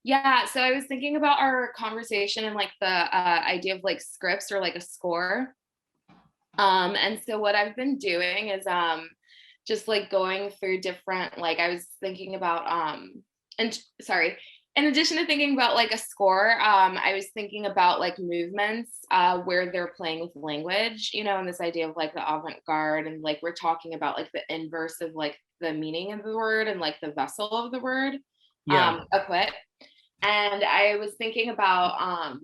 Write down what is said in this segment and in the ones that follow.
Yeah, so I was thinking about our conversation and like the idea of like scripts or like a score. And so what I've been doing is just like going through different, like I was thinking about and sorry, in addition to thinking about like a score, I was thinking about like movements where they're playing with language, and this idea of like the avant-garde, and like we're talking about like the inverse of like the meaning of the word and like the vessel of the word, Yeah. acquit. And I was thinking about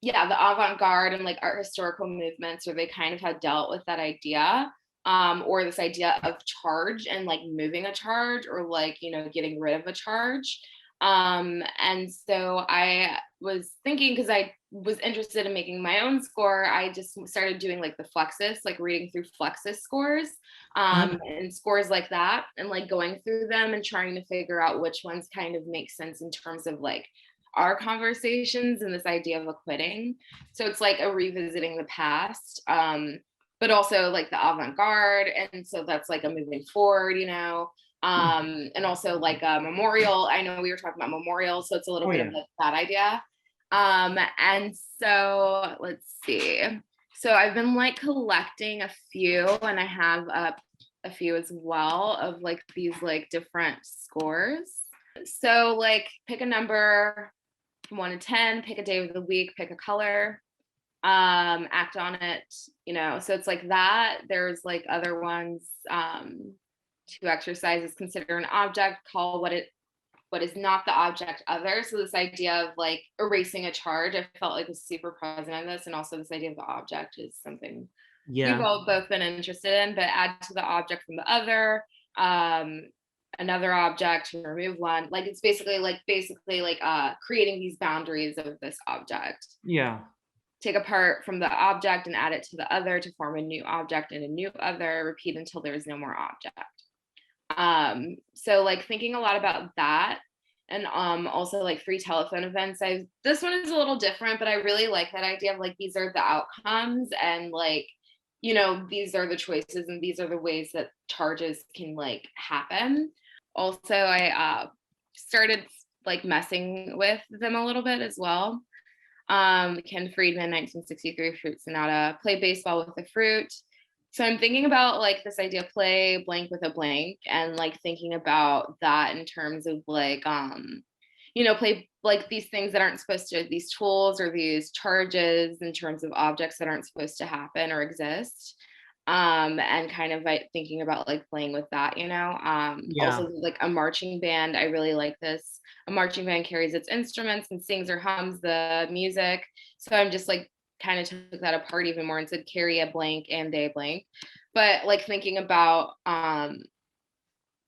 yeah, the avant-garde and like art historical movements where they kind of had dealt with that idea, or this idea of charge and like moving a charge, or like getting rid of a charge. And so I was thinking, because I was interested in making my own score, I just started doing like the Fluxus, like reading through Fluxus scores, Uh, and scores like that, and like going through them and trying to figure out which ones kind of make sense in terms of like our conversations and this idea of acquitting. So it's like a revisiting the past, but also like the avant-garde. And so that's like a moving forward. And also like a memorial. I know we were talking about memorial, so it's a little oh bit of yeah. like that idea. And so let's see. So I've been like collecting a few, and I have a few as well of like these like different scores. So like pick a number from 1 to 10, pick a day of the week, pick a color, act on it. So it's like that. There's like other ones, two exercises: consider an object, call what is not the object other. So this idea of like erasing a charge, I felt like was super present in this. And also this idea of the object is something we've Yeah. all both been interested in, but add to the object from the other, um, another object to remove one. Like it's basically like creating these boundaries of this object. Yeah. Take a part from the object and add it to the other to form a new object and a new other. Repeat until there is no more object. So like thinking a lot about that. And also like free telephone events. This one is a little different, but I really like that idea of like these are the outcomes, and like these are the choices, and these are the ways that charges can like happen. Also, I started like messing with them a little bit as well. Ken Friedman, 1963, Fruit Sonata, play baseball with a fruit. So I'm thinking about like this idea, play blank with a blank, and like thinking about that in terms of like play like these things that aren't supposed to, these tools or these charges in terms of objects that aren't supposed to happen or exist. And kind of like thinking about like playing with that. Yeah. Also like a marching band, I really like this. A marching band carries its instruments and sings or hums the music. So I'm just like kind of took that apart even more and said carry a blank and a blank. But like thinking about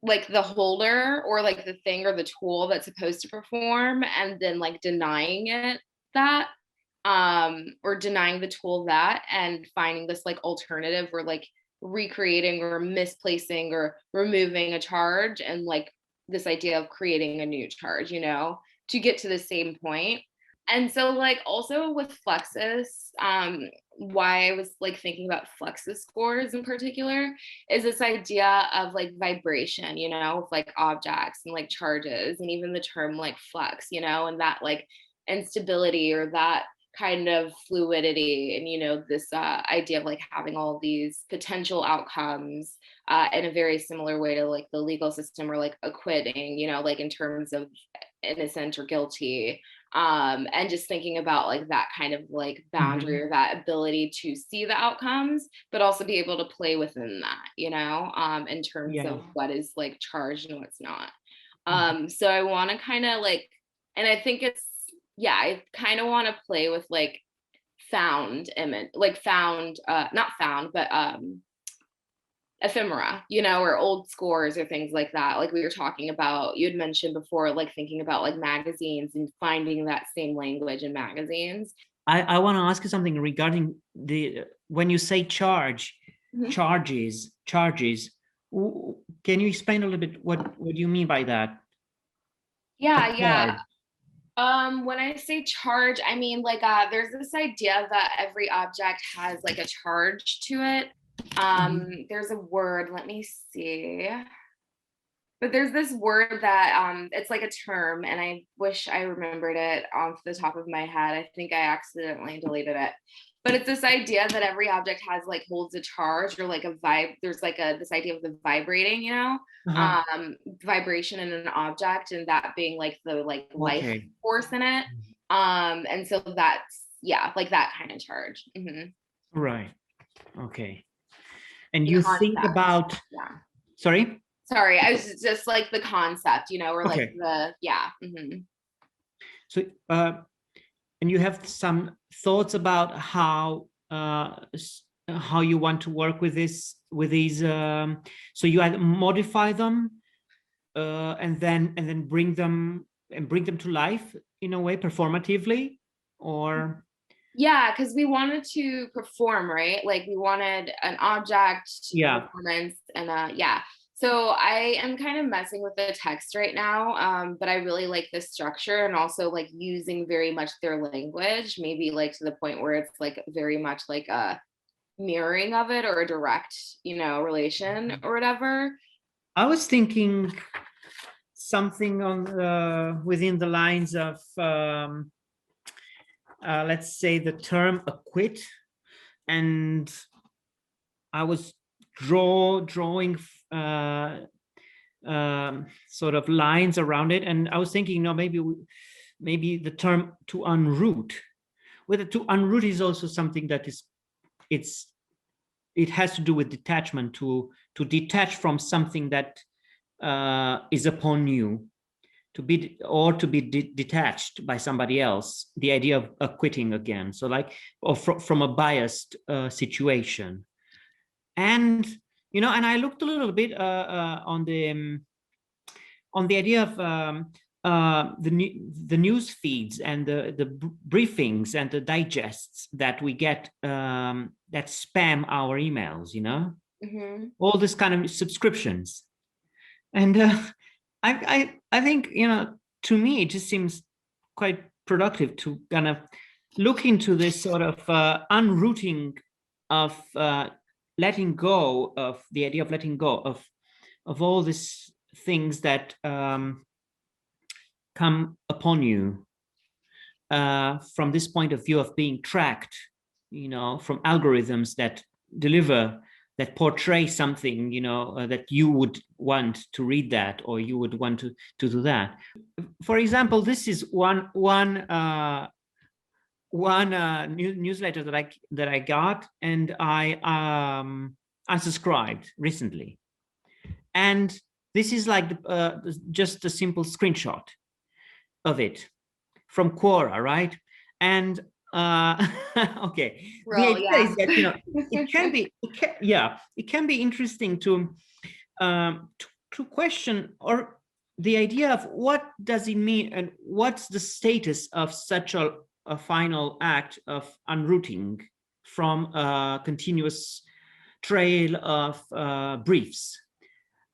like the holder or like the thing or the tool that's supposed to perform, and then like denying it that, or denying the tool that, and finding this like alternative, or like recreating or misplacing or removing a charge, and like this idea of creating a new charge, to get to the same point. And so like also with Flexus, why I was like thinking about Flexus scores in particular is this idea of like vibration, with like objects and like charges, and even the term like flex, and that like instability, or that kind of fluidity, and this idea of like having all these potential outcomes, in a very similar way to like the legal system, or like acquitting, like in terms of innocent or guilty. And just thinking about like that kind of like Hmm. boundary, or that ability to see the outcomes but also be able to play within that, in terms Yeah. of what is like charged and what's not. So I want to kind of like, and I think it's, yeah, I kind of want to play with like found image, like found, not found, but ephemera, or old scores or things like that. Like we were talking about, you had mentioned before, like thinking about like magazines and finding that same language in magazines. I want to ask you something regarding the when you say Mhm. charges. Can you explain a little bit what you mean by that? A Yeah, yeah. charge. When I say charge, I mean like there's this idea that every object has like a charge to it. Mhm. There's a word, let me see. But there's this word that it's like a term, and I wish I remembered it off the top of my head. I think I accidentally deleted it. But it's this idea that every object has like holds a charge or like a vibe. There's like this idea of the vibrating, Uh-huh. vibration in an object, and that being like the like life Okay. force in it. And so that's yeah, like that kind of charge. Right. Okay. And The you think concept. about, Yeah. sorry? Sorry, I was just like the concept, or like Okay. the yeah. So, and you have some thoughts about how you want to work with these. So you either modify them, and then bring them to life in a way performatively, or Yeah, because we wanted to perform, right? Like we wanted an object, a yeah. performance, and yeah. So I am kind of messing with the text right now, but I really like the structure and also like using very much their language, maybe like to the point where it's like very much like a mirroring of it or a direct, relation or whatever. I was thinking something on within the lines of let's say the term acquit, and I was drawing sort of lines around it, and I was thinking, maybe the term to unroot. Whether to unroot is also something that it has to do with detachment, to detach from something that is upon you, to be detached by somebody else. The idea of acquitting again, so like, or from a biased situation. And and I looked a little bit on the idea of the news feeds and the briefings and the digests that we get, that spam our emails, all this kind of subscriptions. And I think, to me, it just seems quite productive to kind of look into this sort of unrooting of letting go of the idea of letting go of all these things that come upon you from this point of view of being tracked, from algorithms that portray something, that you would want to read that, or you would want to do that. For example, this is one newsletter that I got, and I unsubscribed recently. And this is like just a simple screenshot of it from Quora, right? And okay, the idea is that it can be interesting to question, or the idea of what does it mean, and what's the status of such a final act of unrooting from a continuous trail of briefs.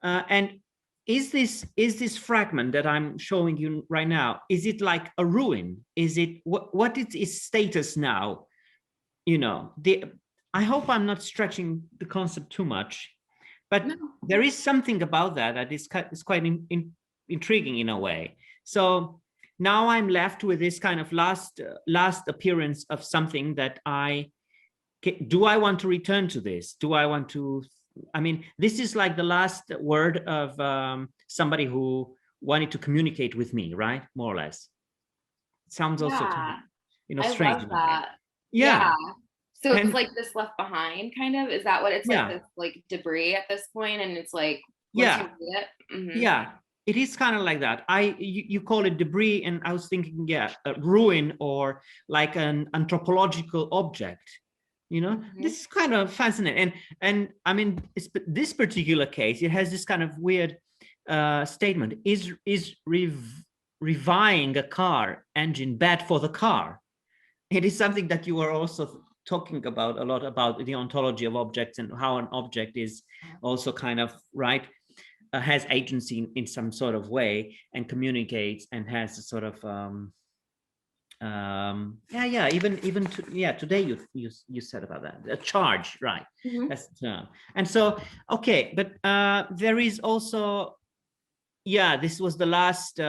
And is this fragment that I'm showing you right now, is it like a ruin? Is it what is its status now? I hope I'm not stretching the concept too much, but there is something about that is quite intriguing in a way. So now I'm left with this kind of last appearance of something that do I want to return to this? Do I want to? I mean, this is like the last word of somebody who wanted to communicate with me, right? More or less. It sounds also, I strange. love that. Yeah. So it's like this left behind, kind of. Is that what it's like? This like debris at this point, and it's like once you read it. Yeah. It is kind of like that. You call it debris, and I was thinking, a ruin, or like an anthropological object. This is kind of fascinating. And I mean, this particular case, it has this kind of weird statement: is reviving a car engine bad for the car? It is something that you are also talking about a lot, about the ontology of objects, and how an object is also kind of, right, has agency in some sort of way, and communicates, and has a sort of even today you said about that, a charge, right? That's the term. And so, okay, but there is also yeah, this was the last,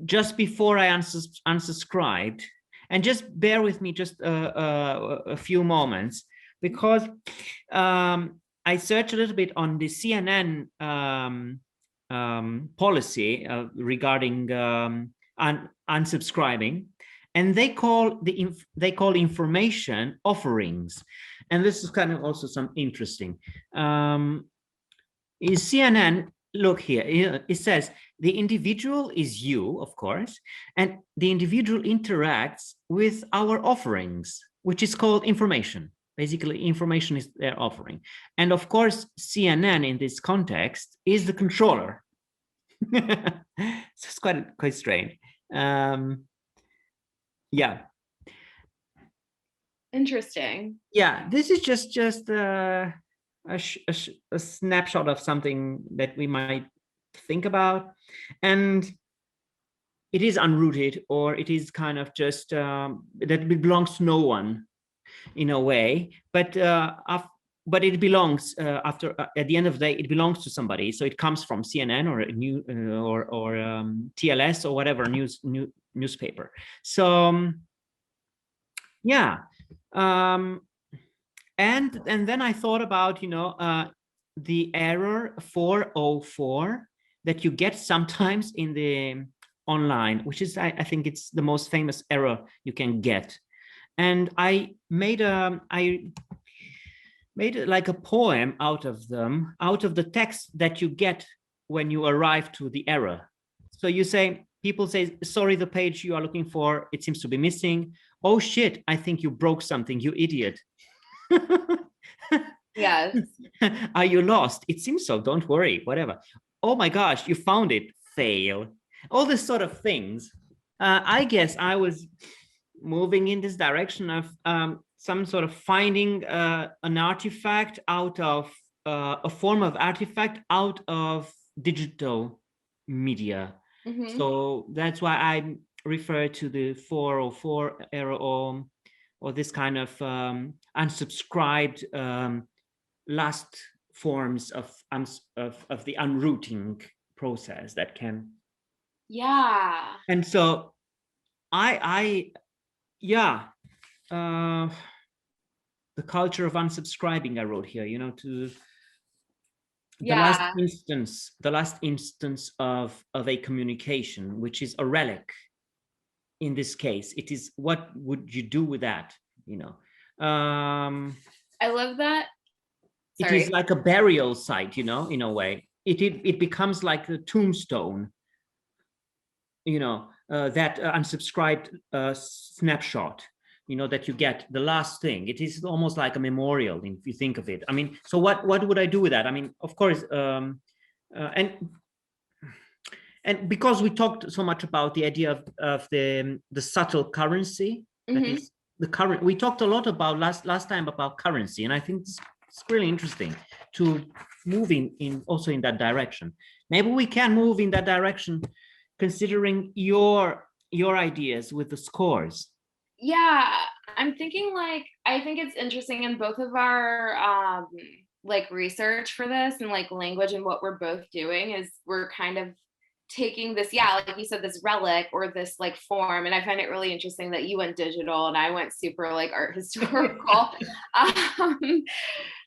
just before I unsubscribed. And just bear with me just a few moments, because I searched a little bit on the CNN policy regarding unsubscribing, and they call information offerings, and this is kind of also some interesting. Is CNN, look here, it says the individual is you, of course, and the individual interacts with our offerings, which is called information. Basically, information is their offering. And of course, CNN in this context is the controller. So it's quite strange. Yeah. Interesting. Yeah, this is just a snapshot of something that we might think about, and it is unrooted, or it is kind of just that belongs to no one in a way, but it belongs after at the end of the day, it belongs to somebody. So it comes from CNN or a new or TLS or whatever newspaper. So yeah. And then I thought about, the error 404 that you get sometimes in the online, which is, I think it's the most famous error you can get. And I made like a poem out of them, out of the text that you get when you arrive to the error. So you say, people say, sorry, the page you are looking for, it seems to be missing. Oh shit, I think you broke something, you idiot. Yes. Are you lost? It seems so, don't worry, whatever. Oh my gosh, you found it, fail. All this sort of things. I guess I was moving in this direction of some sort of finding an artifact out of a form of artifact out of digital media. Mm-hmm. So that's why I refer to the 404 error, or this kind of unsubscribed last forms of the unrooting process that can. Yeah. And so yeah, the culture of unsubscribing I wrote here, to the last instance of a communication, which is a relic. In this case, it is, what would you do with that? I love that. Sorry. It is like a burial site, in a way. It becomes like a tombstone, that unsubscribed snapshot, that you get, the last thing. It is almost like a memorial, if you think of it. I mean, so what would I do with that? I mean, of course, and because we talked so much about the idea of the subtle currency, that is the current. We talked a lot about last time about currency, and I think it's really interesting to move in also in that direction. Maybe we can move in that direction, considering your ideas with the scores. Yeah, I'm thinking, like, I think it's interesting in both of our like research for this, and like language, and what we're both doing is we're kind of taking this, like you said, this relic or this like form, and I find it really interesting that you went digital and I went super like art historical.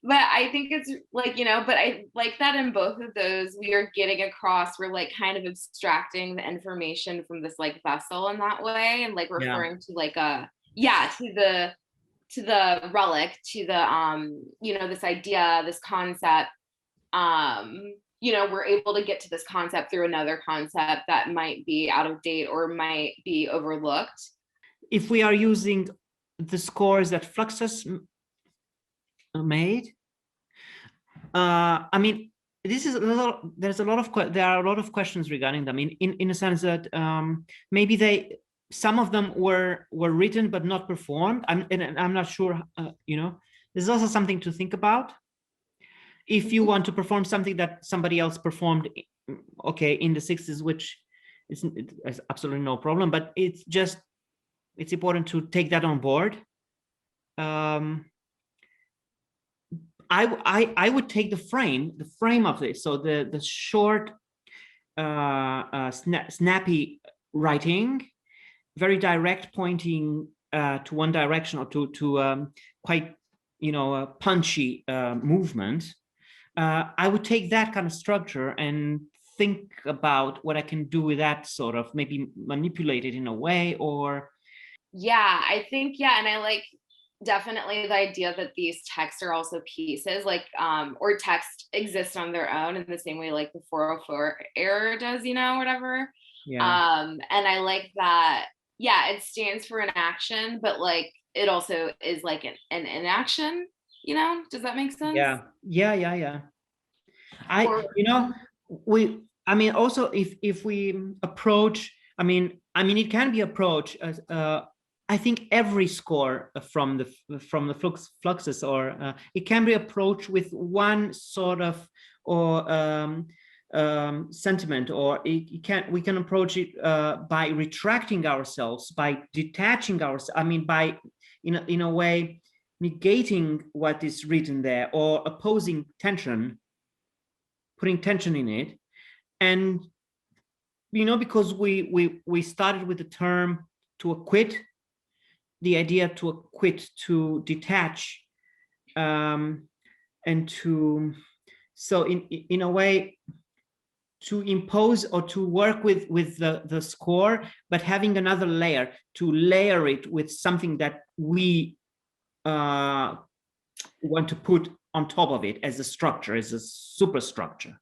But I think it's like, but I like that in both of those we are getting across, we're like kind of abstracting the information from this like vessel in that way, and like referring to like to the relic, to the this idea, this concept. We're able to get to this concept through another concept that might be out of date or might be overlooked. If we are using the scores that Fluxus made, I mean, this is there are a lot of questions regarding them, in a sense that maybe some of them were written but not performed. I'm not sure. There's also something to think about. If you want to perform something that somebody else performed, okay, in the 60s, which is absolutely no problem, but it's important to take that on board. I would take the frame of this. So the short, snappy writing, very direct, pointing to one direction, or to quite, punchy movement. I would take that kind of structure and think about what I can do with that, sort of maybe manipulate it in a way, or Yeah, I think, yeah, and I like definitely the idea that these texts are also pieces, like or text exist on their own in the same way like the 404 error does, whatever. yeah, And I like that, yeah, it stands for an action, but like it also is like an inaction, does that make sense? yeah. I, Or I mean, also if we approach, it can be approached as, I think every score from the fluxus, or it can be approached with one sort of, or sentiment, or we can approach it by retracting ourselves, by detaching ourselves. By in a way negating what is written there, or opposing tension, putting tension in it. And because we started with the term to acquit, the idea to acquit, to detach, and to, so in a way, to impose or to work with the score, but having another layer, to layer it with something that we want to put on top of it as a structure, as a superstructure.